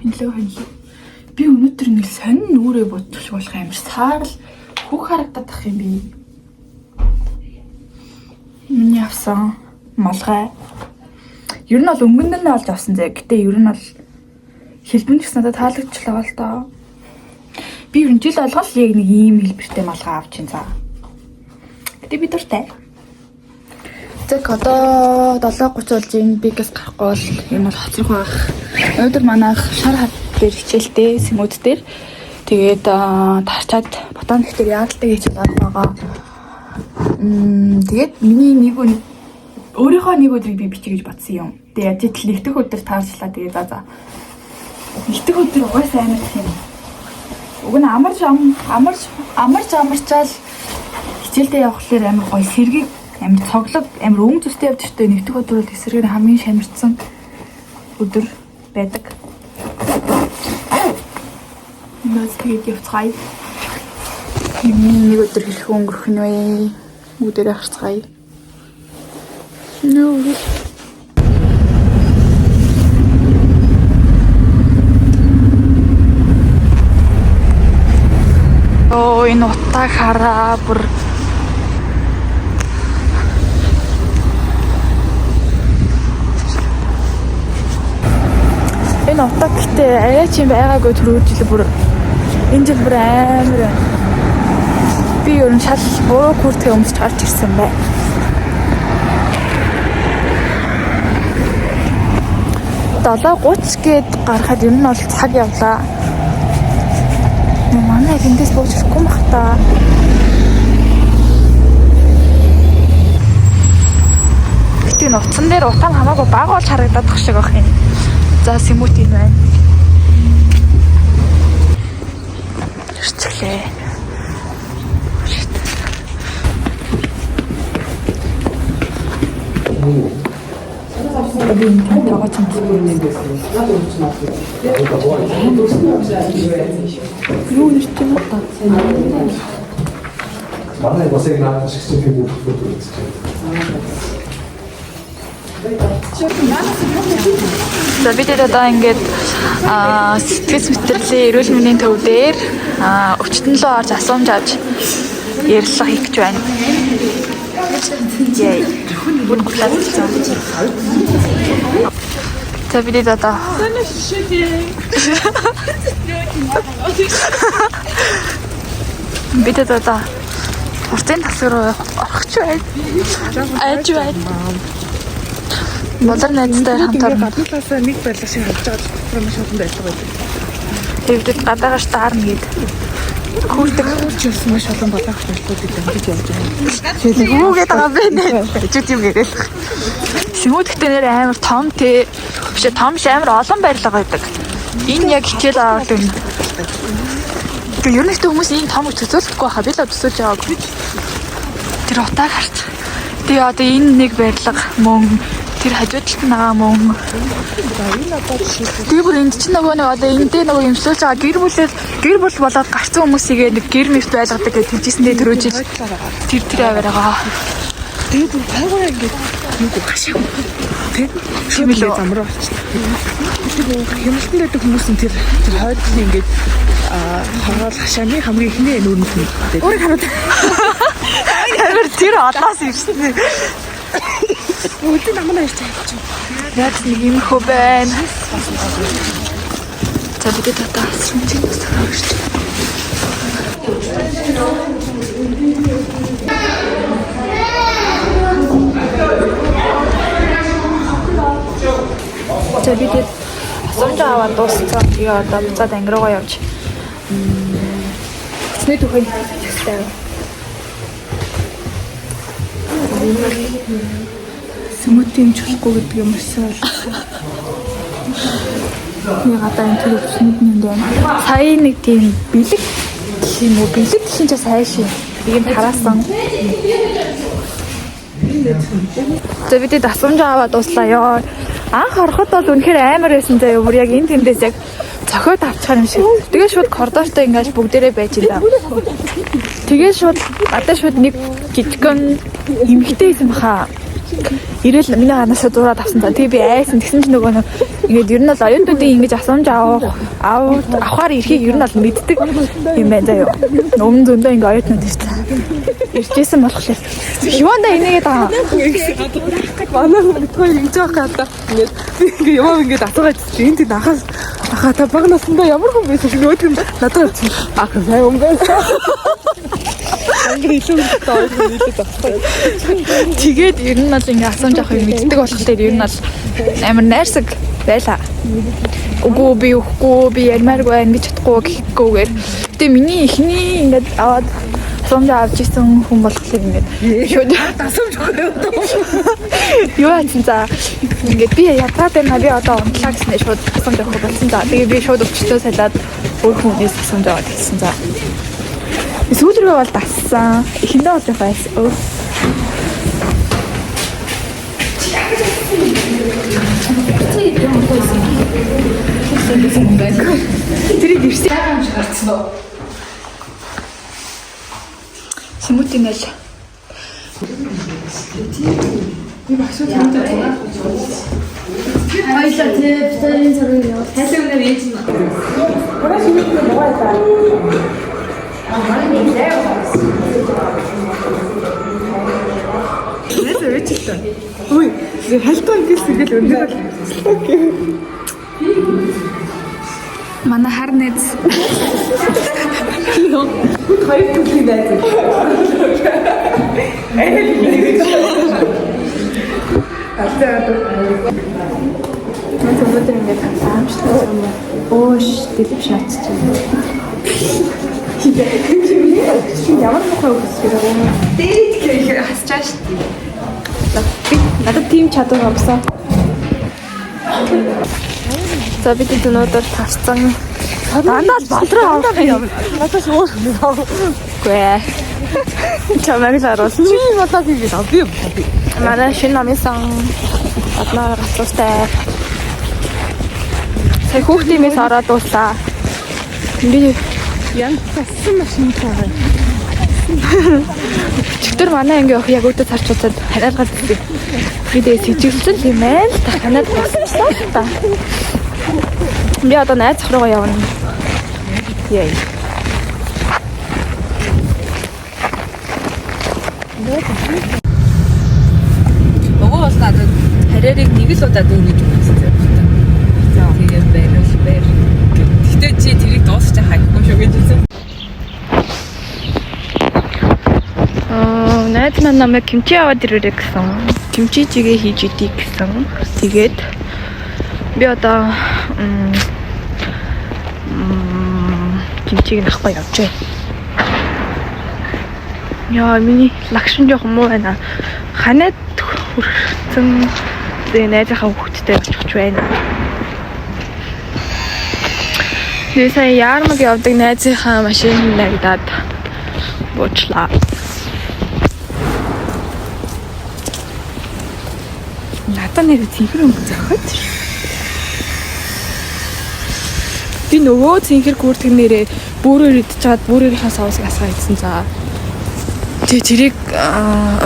Хөнлөө. Би өнөөдөр нэг сонин нүрээ бодчих болох юм шиг саарл хөх харагдаад ах юм би. Миний авсан малгай. Ер нь бол өнгөнд нь олж авсан зэ. Гэтэ ер нь бол хэлбэн ч надад таалагдчихлаа л доо. Би ер нь жил болгол яг нэг ийм хэлбэртэй малгай авч ин за. Гэтэ би дуртай. Тэг одоо 7:30 болж энэ бигээс гарахгүй бол энэ бол хоцрох байх. Өнөөдөр манайх шар хат дээр хичээлтэй сэмүүд дээр тэгээд тарчаад ботаник дээр яалтыг хийж байгаа. Тэгээд миний нэг өөрийнхөө нэг өдрийг би бичиж бодсон юм. Тэгээд ажил нэгдэх өдөр таарчлаа. Тэгээд за. Нэгдэх өдөр угаасаа амар юм. Уг нь амарчаал хичээлдээ явхлаар амар гоё сэргийг амар цоглог амар өнгө зүстэй явж штэ нэгдэх өдөр бол эсрэгээр хамгийн шамирцсан өдөр байдаг. Нас тэгээд явцгаая. Нэг өдөр хэрхэн өнгөрөх нь вэ? Өдөр харцгаая. Нөө. Энэ утаа хараа бүр энэ утаа гэхдээ арай ч юм байгаагүй түрүү жил бүр энэ жил бүр амар би ер нь шал буруу хүртээ өмсч гарч ирсэн бай. Долоо 30 гээд гарахад ер нь бол цаг явлаа. Манай эндээс бууж ирэхгүй мах та. Гэтэ нуцсан дээр утаа хамаагүй баг болж харагдаад тах шиг байх юм. За сэмүүд юм байна. Ирчлээ. Эдийн тагаач юм. Юу нэрч юм бэ? Манай босыг нааш шиг юм уу? За бид одоо ингээд сэтгэл мэтрэлийн эрүүл мэндийн төв дээр өвчтөнлөө орж асуумж авч ярилцлага хийх гэж байна. Яй. Бүгд классан. За бид одоо бид одоо уртын тасаг руу орох ч байна. Айж байна. Модар найзтай хамтар гадны талаас нэг байлгах шиг харж байгаа болохоор маш олон байлгаа байдаг. Тэгвэл гадаагаш таарна гээд хүүрдэг хурж ирсэн маш олон балаагч байлгуудыг дамжиж явж байгаа. Тэгээд үүгээд байгаа бэ? Чүт юм гээл. Сэмүүдхтэй нэр амар том те биш том амар олон байрлал байдаг. Энэ яг хичээл аваад байна. Тэг ер нь хүмүүс ийм том төсөөлөхгүй хаа би л төсөөлж байгаагүй. Тэр утааг харч. Тэгээ одоо энэ нэг байрлал мөн тэр хажууд талд байгаа мөн. Тэр бүр энд чинь нөгөө нэг одоо энд дээр нөгөө юмсуулж байгаа гэр бүл болоод гарцсан хүмүүсийгээ нэг гэр мэт байлгадаг гэж хэлжсэндээ төрөөж тэр аваараа. Тэгээд бүр байгуу ингэж нэг хашиг. Тэг шимэлээ замраа болчихлоо. Тэгээд хэмэлтэн байдаг хүмүүс нь тэр хойдны ингэж хараал хашааны хамгийн ихний нүүрнэс нь. Өөрийг хараад. Тэр одоос ирсэн. Үүдэн намаа ирж байгаа юм. Яг нэг юм хөө байна. За бид одоо сүнчэн тасгаж. За бид асуумж аваад дууссан. Тэгээ одоо буцаад анги руугаа явж. Хэцний түүхийг хэлчихсэн. Сүмүтийн чулахгүй гэдэг юм шиг. Яг одоо энэ төр өвчнөд юм байна. Сая нэг тийм бэлэг юм уу? Бэлэг чинь ч сайшин. Ийм хараасан. За бид асуумж аваад дуслаа ёо. Анх ороход бол үнэхээр амар байсан заяа. Бүр яг энэ тэндээс яг цохиод авчихсан юм шиг. Тэгээ шууд коридортой ингэж бүгдээрээ байж энэ. Тэгээ шууд одоо шууд нэг жижигхэн эмхтэй байсан баха. Ирээл миний гарнаас зураад авсан за. Тэгээ би айсан тэгсэн чинь нөгөө ингээд ер нь бол оюутнуудын ингэж асуумж авахаар ирэхийг ер нь бол мэддэг юм байна заяа. Өмнө зөндөө ингээд оюутнууд иржсэн болохоор хиванда инээгээд байгаа. Манай хоёр ингэж байгаа хата. Ингээд би ингээд яваа ингээд асуугаад чинь энд нахаас ахаа та баг насндаа ямар хүн байсан гэж өөд нь надад чинь ах сайн юм байсан. Тэгээд ер нь бол ингээ асуумж авах юм мэддэг болохоор ер нь бол амар найрсаг байлаа. Үгүй би өгөхгүй би ярмааргүй байна гэж чадахгүй гэхгүйгээр. Гэтэ миний эхний ингээд аваад асуумж авч исэн хүн болохоор ингээд шууд асуумж өгөө. юу яасан за ингээд би ятраад байна би одоо унтлаа гэснээр шууд асуумж авах болсон за. Тэгээ би шууд өвчтөө салаад өөр хүнээс асуумж аваад хэлсэн за. Сүүлрээ бол дассан. Эхэндээ бол байсан. Тэрийг ирсэн юм шиг гарцсан уу? Сэмүтэн л. Би багшаа тэмдэг байна. Баялаа тий битэрийн зэрэг яа. Тайлбар үнээр ээж нь. Гурав шимэттэй байгаа даа. Ой, хальтаа ингэсэн гэж өндөр. Окей. Манай хар нэз. Хоёр төсний найз. Мөн өнөөдөр ингээд таамагласан юм. Өөш дэлб шатчих юм. Ямар мохоо үсгэж байгаа юм. Дээд гэхээр хасчааш. Надад тийм чадвар авсан. За бид өнөөдөр тавцсан. Дандаа болроо авах юм. Надад өөр юм аа. Гүй. Чамайг харуул. Чи надад би авъя. Манай шинэ намынсан одноо гацуустай. Сая хүүхдиймээс ороод дууслаа. Би Янцсан машин байгаа. чигтэр манай анги яг өдөө царчуудад хараалгаад ирсэн. Бидээ сэжиглэл юм байна л та танад баслаа та. Би одоо найз руугаа явна. Яй. Нөгөө бас надад харьяарыг нэг л удаа дүүнэж үзсэн. За тэгээд баяр. Гэтэ чи тэрийг дуусчих хайхгүй шүү гэж үзсэн. Найз маань намайг кимчи аваад ирээрэй гэсэн. Кимчи чигээ хийж идэх гэсэн. Тэгээд би одоо кимчиг нахгүй явж байна. Яа, миний лагшин жоох муу байна. Ханаад хүрсэн найзынхаа хүүхэдтэй очих байна. Тэгээ сая яармаг явдаг найзынхаа машин нагдаад буучлаа. Надад нэр цэнхэр өнгө зохиод. Би нөгөө цэнхэр гүрдэг нэрээ бүрээр идчихад бүрээрийнхаа соусыг асгаа идсэн за. Тэгээ тэрийг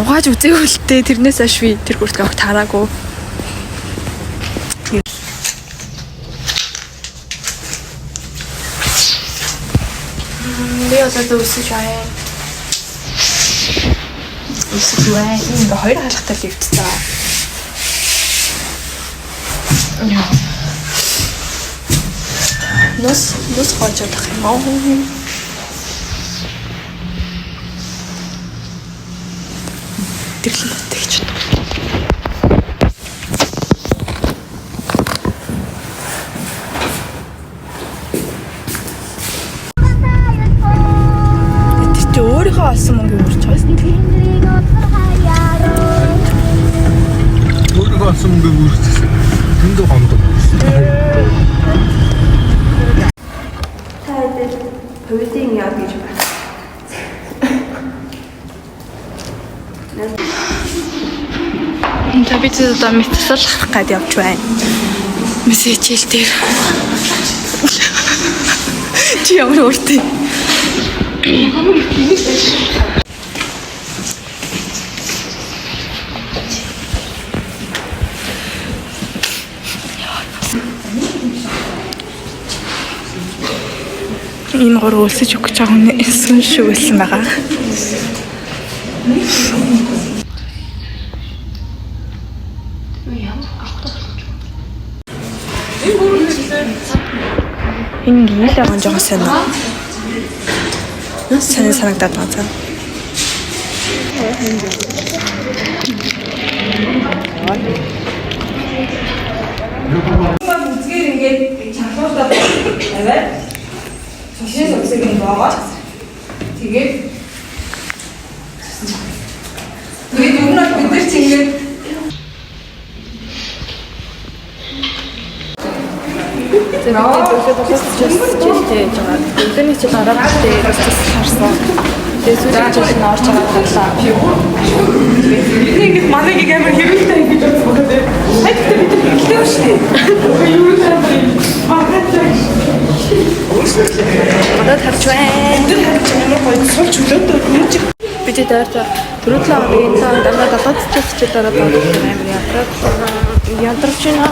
угааж үзээгүй л дээ тэрнээс хойш би тэр гүрдэг авах таараагүй. Би одоо өсөж байна. Өсөж байна. Ингээ хоёр халахтай лифттэй. Яа. Нус хоочод ах юм аа. Тэрлээ тэгч. Тэр өөрийнхөө олсон мөнгө өрч байсан тийм. Өөрөө болсон мөнгө үргэлжлүүлсэн. Тэндээ гомдсон. Таадаг хувийн яа гэж байна. Энэ бид одоо мэдсэл харах гээд явж байна. Мессежэл дээр. Чи ямар өөртөө. Энэ гурав өлсөж өгч байгаа хүн сүн шүү гэсэн байгаа. Энэ гинэл байгаа жоох санаа. Санаа санагдаад байна. Үзгээр ингээд чангалуулаад аваад цошин өсөг юм байгаа. Тэгээд өмнө нь бид нар чинь ингээд Өдөрний чи дараа дээр харсан. Тэгээд сүүлийн чинь орж байгаа боллоо. ингээд манайг амар хэрүүлтэй ингэж бодсон гэдэг. Хайдтай бид хэлдэг шүү дээ. Юу юм бэ? Надад харж байна. Амар гоё суулж өлөөд үнж. Бид дээр төрөлөө энэ дандаа далаад цэцчээр дараа амар ядарч байна.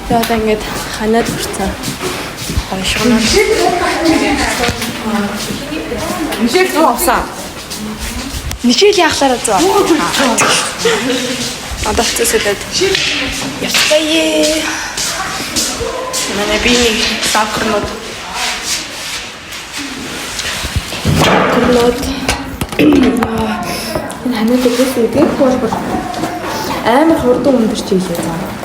Тэгээд ингээд ханаад хүрсэн. Гойшгоноо. Мишель зүү авсан. Мишель яахлаараа зөө. Надад цэцэлээд. Ястае. Манай биений сакрнод. Энэ ханаад дээрээс үгүй бол амар хурдан өндөрч ийлээ заа.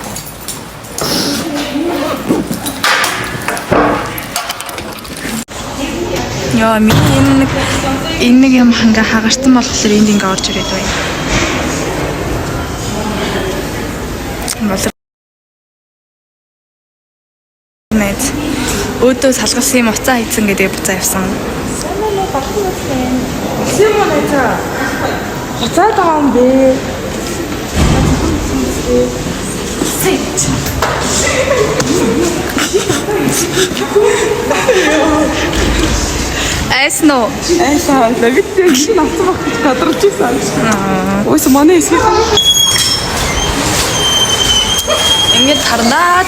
Яа миний энэ нэг юм ханга хагарсан болохоор энд ингээ орж ирээд байна. Мэд өөдөө салгасан юм уцаа хийцэн гэдэг буцаа явсан. Буцаад байгаа юм бэ? Айсно. Айсаа, лавиттэй гин авсан баг гэж гадарч ирсэн. Өөс манай эсвэ. Ингээд тарлаа.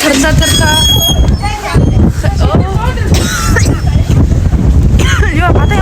Яа, бата